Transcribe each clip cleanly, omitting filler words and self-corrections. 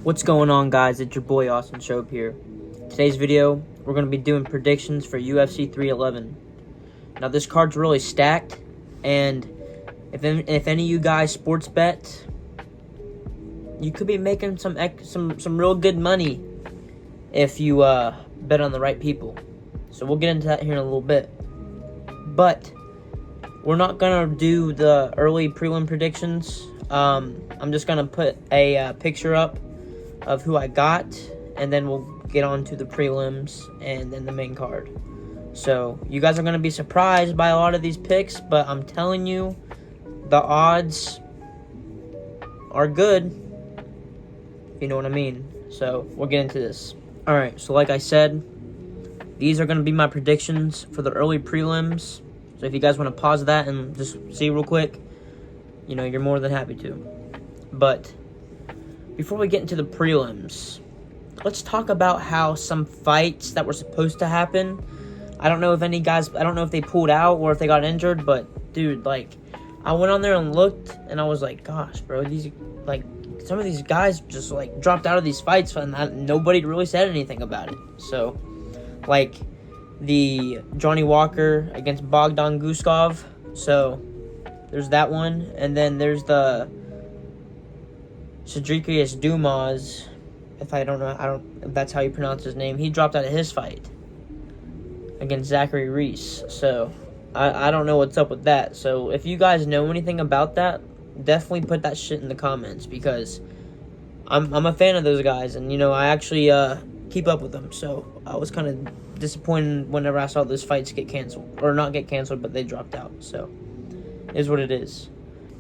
What's going on, guys? It's your boy Austin Shope here. Today's video, we're going to be doing predictions for UFC 311. Now, this card's really stacked, and if any of you guys sports bet, you could be making some real good money if you bet on the right people. So we'll get into that here in a little bit. But we're not going to do the early prelim predictions. I'm just going to put a picture up of who I got, and then we'll get on to the prelims and then the main card. So you guys are going to be surprised by a lot of these picks, but I'm telling you, the odds are good, if you know what I mean. So we'll get into this. Alright, so like I said, these are going to be my predictions for the early prelims. So if you guys want to pause that and just see real quick, you know, you're more than happy to. But before we get into the prelims, let's talk about how some fights that were supposed to happen, I don't know if they pulled out or if they got injured, but dude, like, I went on there and looked, and I was like, gosh, bro, some of these guys just, like, dropped out of these fights, and nobody really said anything about it. So, like, the Johnny Walker against Bogdan Guskov, so there's that one, and then there's the Cedric Dumas, if that's how you pronounce his name. He dropped out of his fight against Zachary Reese. So I don't know what's up with that. So if you guys know anything about that, definitely put that shit in the comments, because I'm a fan of those guys, and you know, I actually keep up with them. So I was kind of disappointed whenever I saw those fights get canceled, or not get canceled, but they dropped out. So it is what it is.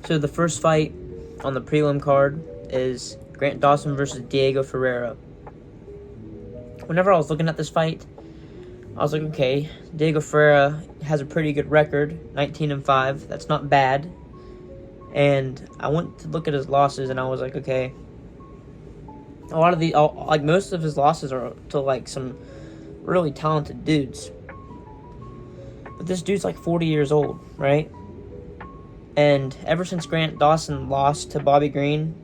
So the first fight on the prelim card is Grant Dawson versus Diego Ferreira. Whenever I was looking at this fight, I was like, okay, Diego Ferreira has a pretty good record, 19-5. That's not bad. And I went to look at his losses, and I was like, okay, most of his losses are to like some really talented dudes. But this dude's like 40 years old, right? And ever since Grant Dawson lost to Bobby Green,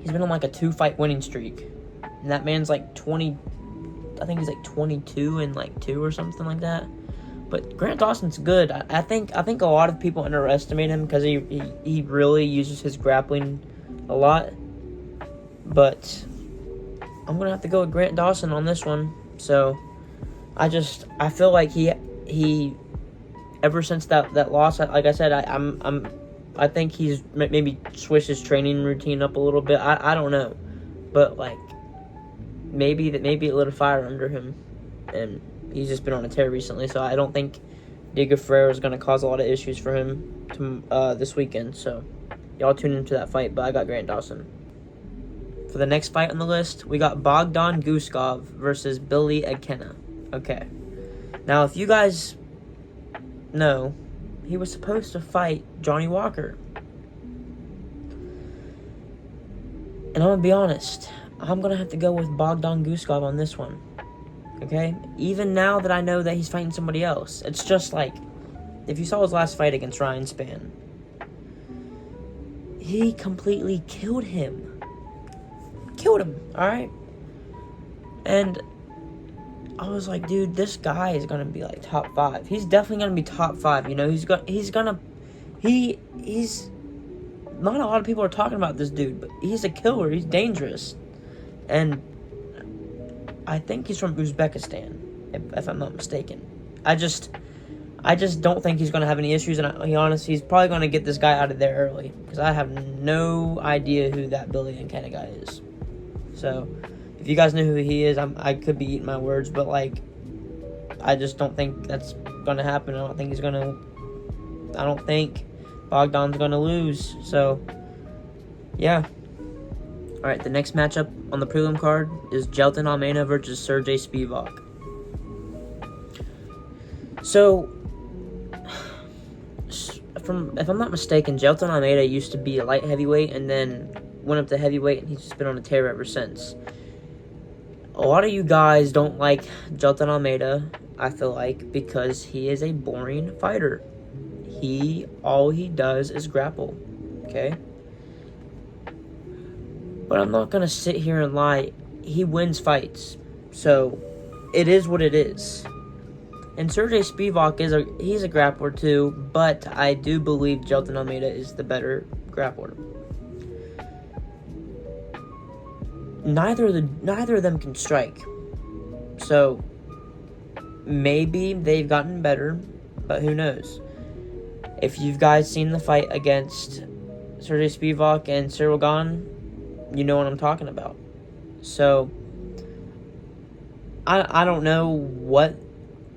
he's been on like a 2-fight winning streak. And that man's like 20, I think he's like 22 and like 2 or something like that. But Grant Dawson's good. I think a lot of people underestimate him because he really uses his grappling a lot. But I'm going to have to go with Grant Dawson on this one. So I feel like he ever since that loss, like I said, I think he's maybe switched his training routine up a little bit. I don't know, but like maybe it lit a fire under him, and he's just been on a tear recently. So I don't think Diego Ferreira is going to cause a lot of issues for him this weekend. So y'all tune into that fight. But I got Grant Dawson. For the next fight on the list, we got Bogdan Guskov versus Billy Akena. Okay, now if you guys know, he was supposed to fight Johnny Walker. And I'm going to be honest, I'm going to have to go with Bogdan Guskov on this one. Okay? Even now that I know that he's fighting somebody else. It's just like, if you saw his last fight against Ryan Spann, he completely killed him. Alright? And I was like, dude, this guy is gonna be like top 5. He's definitely gonna be top 5. You know, he's not a lot of people are talking about this dude, but he's a killer. He's dangerous, and I think he's from Uzbekistan, if I'm not mistaken. I just don't think he's gonna have any issues, and he's probably gonna get this guy out of there early, because I have no idea who that Billy Akena guy is. So if you guys know who he is, I could be eating my words, but like, I just don't think that's gonna happen. I don't think Bogdan's gonna lose. So yeah. All right, the next matchup on the prelim card is Jelton Almeida versus Sergey Spivak. So, if I'm not mistaken, Jelton Almeida used to be a light heavyweight and then went up to heavyweight, and he's just been on a tear ever since. A lot of you guys don't like Jelton Almeida, I feel like, because he is a boring fighter. All he does is grapple, okay? But I'm not going to sit here and lie. He wins fights. So, it is what it is. And Sergey Spivak he's a grappler too, but I do believe Jailton Almeida is the better grappler. Neither of them can strike. So maybe they've gotten better, but who knows? If you guys seen the fight against Sergey Spivak and Cyril Gane, you know what I'm talking about. So I don't know what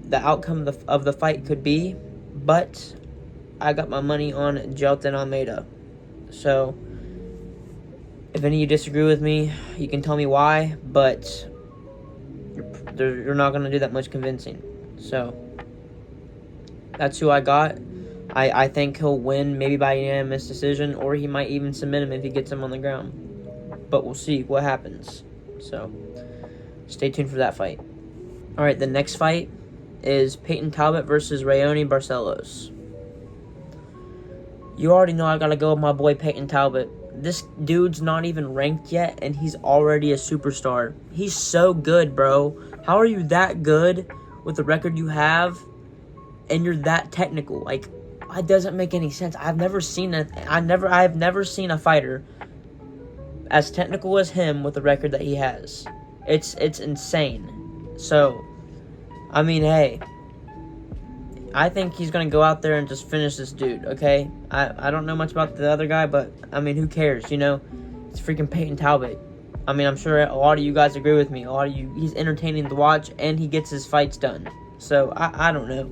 the outcome of the fight could be, but I got my money on Jailton Almeida. So if any of you disagree with me, you can tell me why, but you're not going to do that much convincing. So that's who I got. I think he'll win, maybe by unanimous decision, or he might even submit him if he gets him on the ground. But we'll see what happens. So stay tuned for that fight. All right, the next fight is Peyton Talbot versus Raoni Barcelos. You already know I got to go with my boy Peyton Talbot. This dude's not even ranked yet, and he's already a superstar. He's so good, bro. How are you that good with the record you have, and you're that technical? Like, it doesn't make any sense. I've never seen a fighter as technical as him with the record that he has. It's insane. So, I mean, hey, I think he's going to go out there and just finish this dude, okay? I don't know much about the other guy, but, I mean, who cares, you know? It's freaking Peyton Talbot. I mean, I'm sure a lot of you guys agree with me. He's entertaining to watch, and he gets his fights done. So, I don't know.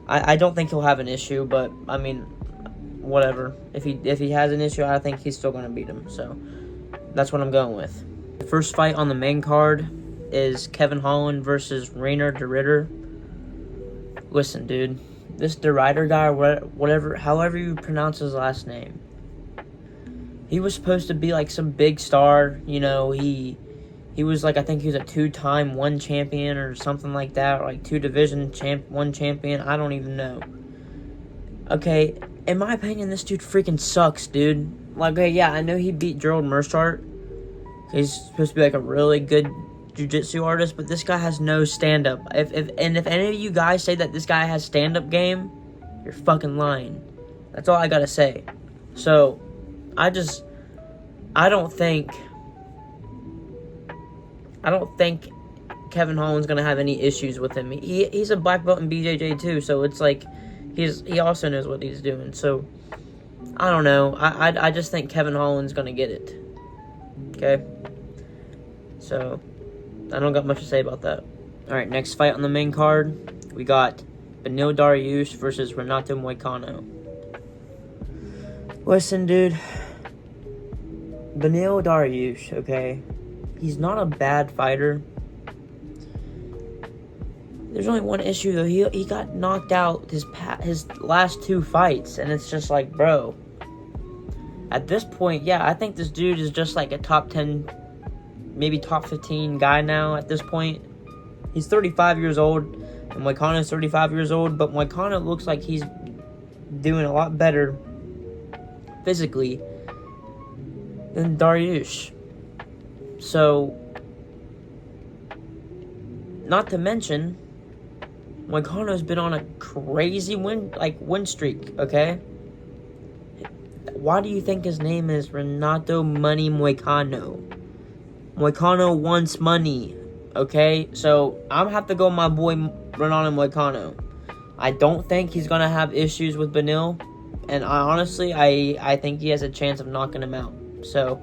I don't think he'll have an issue, but, I mean, whatever. If he has an issue, I think he's still going to beat him. So, that's what I'm going with. The first fight on the main card is Kevin Holland versus Rainer de Ritter. Listen, dude, this de Ritter guy, or however you pronounce his last name, he was supposed to be like some big star. You know, he was like, I think he was a 2-time one champion or something like that, or like 2 division one champion. I don't even know. Okay, in my opinion, this dude freaking sucks, dude. Like, okay, yeah, I know he beat Gerald Meerschaert. He's supposed to be like a really good jiu-jitsu artist, but this guy has no stand-up. If any of you guys say that this guy has stand-up game, you're fucking lying. That's all I gotta say. So, I don't think Kevin Holland's gonna have any issues with him. He's a black belt in BJJ too, so it's like he also knows what he's doing. So I don't know. I just think Kevin Holland's gonna get it. Okay. So I don't got much to say about that. All right, next fight on the main card, we got Beneil Dariush versus Renato Moicano. Listen, dude. Beneil Dariush, okay? He's not a bad fighter. There's only one issue, though. He got knocked out his last 2 fights, and it's just like, bro. At this point, yeah, I think this dude is just like a top 10, maybe top 15 guy now at this point. He's 35 years old, and Moicano's 35 years old, but Moicano looks like he's doing a lot better physically than Dariush. So, not to mention, Moicano's been on a crazy win streak, okay? Why do you think his name is Renato Money Moicano? Moicano wants money, okay? So, I'm gonna have to go with my boy Renato Moicano. I don't think he's gonna have issues with Beneil, and I think he has a chance of knocking him out. So,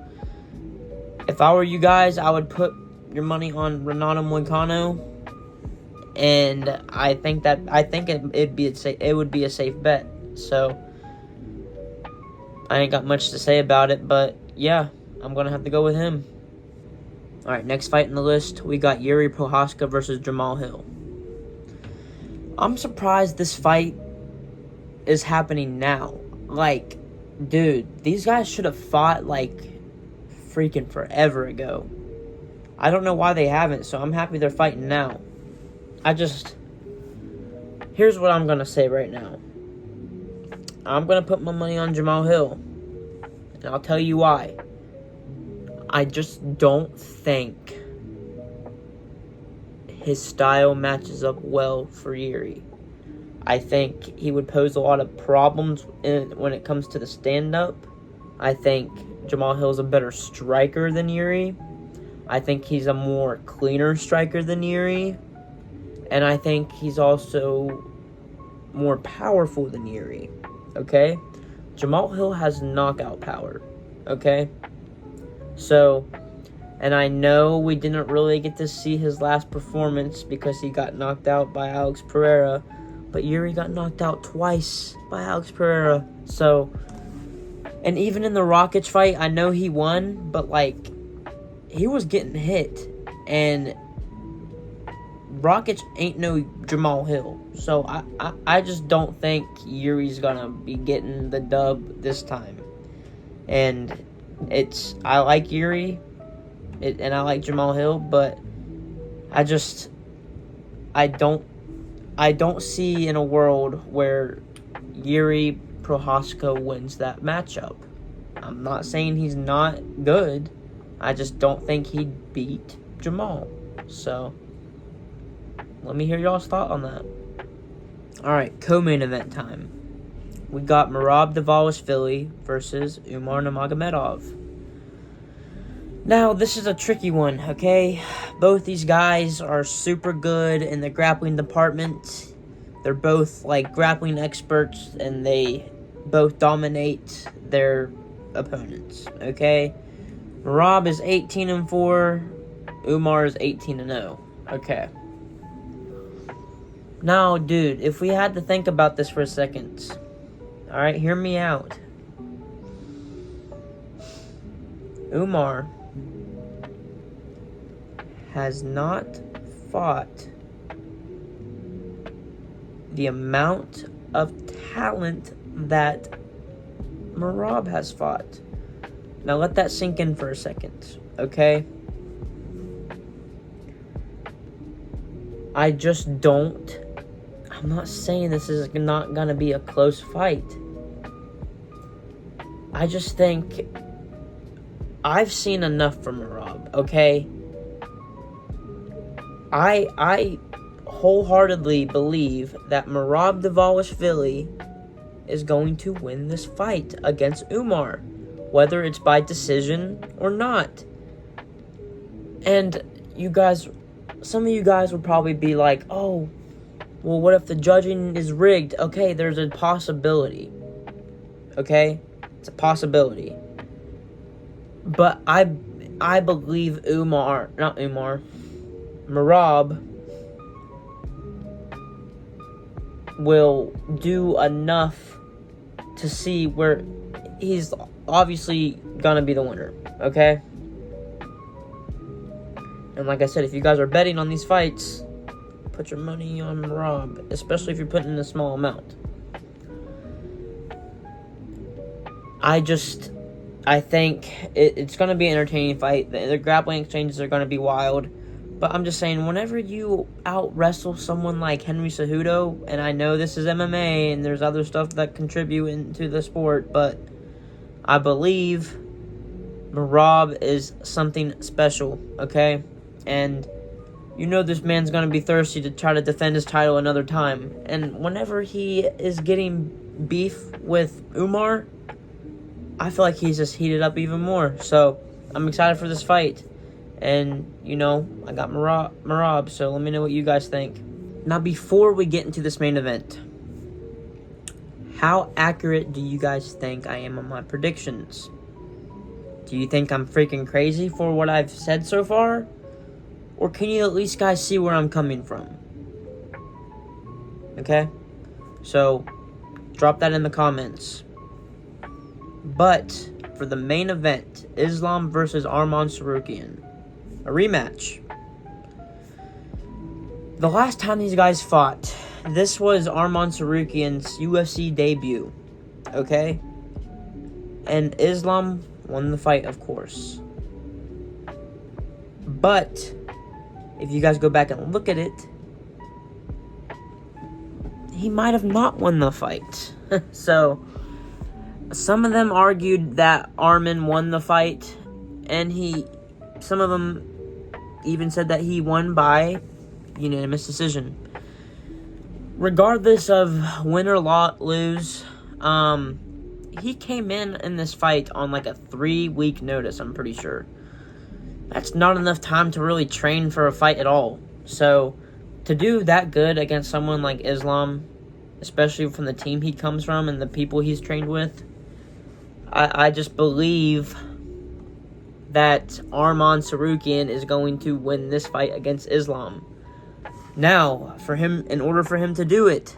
if I were you guys, I would put your money on Renato Moicano, and I think it would be a safe bet. So, I ain't got much to say about it, but yeah, I'm gonna have to go with him. All right, next fight in the list, we got Yuri Prohaska versus Jamal Hill. I'm surprised this fight is happening now. Like, dude, these guys should have fought like freaking forever ago. I don't know why they haven't, so I'm happy they're fighting now. Here's what I'm gonna say right now. I'm gonna put my money on Jamal Hill, and I'll tell you why. I just don't think his style matches up well for Yuri. I think he would pose a lot of problems when it comes to the stand-up. I think Jamal Hill's a better striker than Yuri. I think he's a more cleaner striker than Yuri. And I think he's also more powerful than Yuri. Okay? Jamal Hill has knockout power. Okay? So, and I know we didn't really get to see his last performance because he got knocked out by Alex Pereira. But Yuri got knocked out twice by Alex Pereira. So, and even in the Rockets fight, I know he won, but like, he was getting hit. And Rockets ain't no Jamal Hill. So I just don't think Yuri's gonna be getting the dub this time. And I like Yuri, and I like Jamal Hill, but I don't see in a world where Yuri Prohaska wins that matchup. I'm not saying he's not good. I just don't think he'd beat Jamal. So, let me hear y'all's thought on that. Alright, co-main event time. We got Merab Dvalishvili versus Umar Nurmagomedov. Now, this is a tricky one, okay? Both these guys are super good in the grappling department. They're both, like, grappling experts, and they both dominate their opponents, okay? Merab is 18-4. Umar is 18-0. Okay. Now, dude, if we had to think about this for a second, alright, hear me out. Umar has not fought the amount of talent that Merab has fought. Now let that sink in for a second, okay? I just don't. I'm not saying this is not gonna be a close fight. I just think I've seen enough from Merab, okay? I wholeheartedly believe that Merab Dvalishvili is going to win this fight against Umar, whether it's by decision or not. And you guys, some of you guys would probably be like, oh, well, what if the judging is rigged? Okay, there's a possibility. Okay? It's a possibility. But I believe Merab will do enough to see where he's obviously gonna be the winner, okay? And like I said, if you guys are betting on these fights, put your money on Merab, especially if you're putting in a small amount. I think it's going to be an entertaining fight. The grappling exchanges are going to be wild. But I'm just saying, whenever you out-wrestle someone like Henry Cejudo, and I know this is MMA and there's other stuff that contribute into the sport, but I believe Merab is something special, okay? And you know this man's going to be thirsty to try to defend his title another time. And whenever he is getting beef with Umar, I feel like he's just heated up even more. So, I'm excited for this fight. And, you know, I got Merab, so let me know what you guys think. Now, before we get into this main event, how accurate do you guys think I am on my predictions? Do you think I'm freaking crazy for what I've said so far? Or can you at least guys see where I'm coming from? Okay? So, drop that in the comments. But, for the main event, Islam versus Arman Tsarukyan. A rematch. The last time these guys fought, this was Arman Tsarukyan's UFC debut. Okay? And Islam won the fight, of course. But, if you guys go back and look at it, he might have not won the fight. So, some of them argued that Arman won the fight, and some of them even said that he won by unanimous decision. Regardless of win or lose, he came in this fight on like a 3-week notice, I'm pretty sure. That's not enough time to really train for a fight at all. So, to do that good against someone like Islam, especially from the team he comes from and the people he's trained with, I just believe that Arman Tsarukyan is going to win this fight against Islam. Now, in order for him to do it,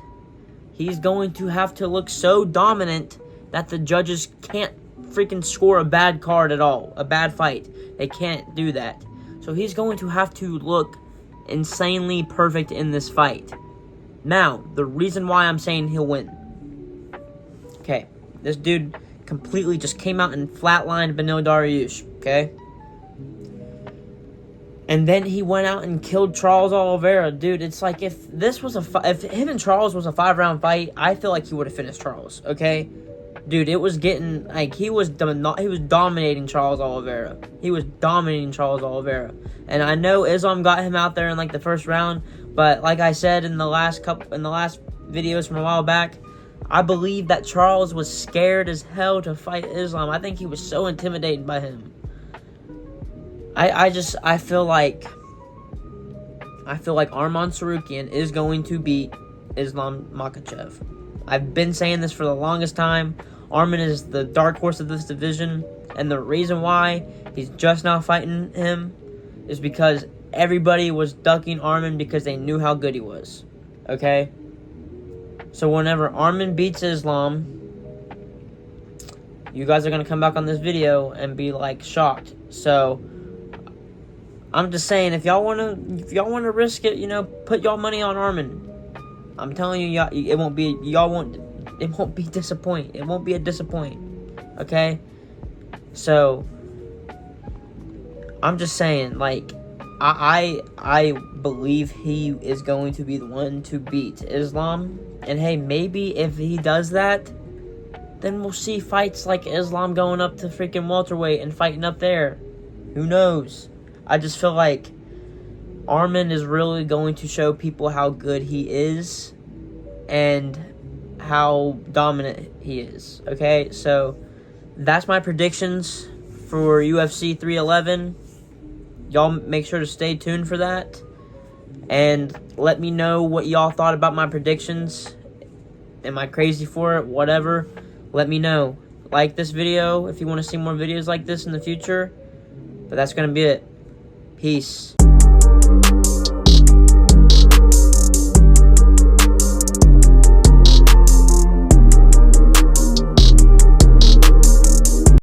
he's going to have to look so dominant that the judges can't freaking score a bad card at all, a bad fight. They can't do that. So he's going to have to look insanely perfect in this fight. Now, the reason why I'm saying he'll win. Okay, this dude completely just came out and flatlined Beneil Dariush, okay? And then he went out and killed Charles Oliveira. Dude, it's like if him and Charles was a 5-round fight, I feel like he would have finished Charles, okay? Dude, it was getting, like, he was dominating Charles Oliveira. He was dominating Charles Oliveira. And I know Islam got him out there in, like, the first round, but like I said in the last videos from a while back, I believe that Charles was scared as hell to fight Islam. I think he was so intimidated by him. I feel like Arman Tsarukyan is going to beat Islam Makhachev. I've been saying this for the longest time. Arman is the dark horse of this division, and the reason why he's just now fighting him is because everybody was ducking Arman because they knew how good he was. Okay? So whenever Arman beats Islam, you guys are going to come back on this video and be like shocked. So I'm just saying, if y'all want to risk it, put y'all money on Arman. I'm telling you, it won't be disappoint. It won't be a disappoint. Okay? So I'm just saying, like, I believe he is going to be the one to beat Islam. And hey, maybe if he does that, then we'll see fights like Islam going up to freaking welterweight and fighting up there. Who knows? I just feel like Arman is really going to show people how good he is and how dominant he is. Okay, so that's my predictions for UFC 311. Y'all make sure to stay tuned for that. And let me know what y'all thought about my predictions. Am I crazy for it? Whatever. Let me know. Like this video if you want to see more videos like this in the future. But that's going to be it. Peace.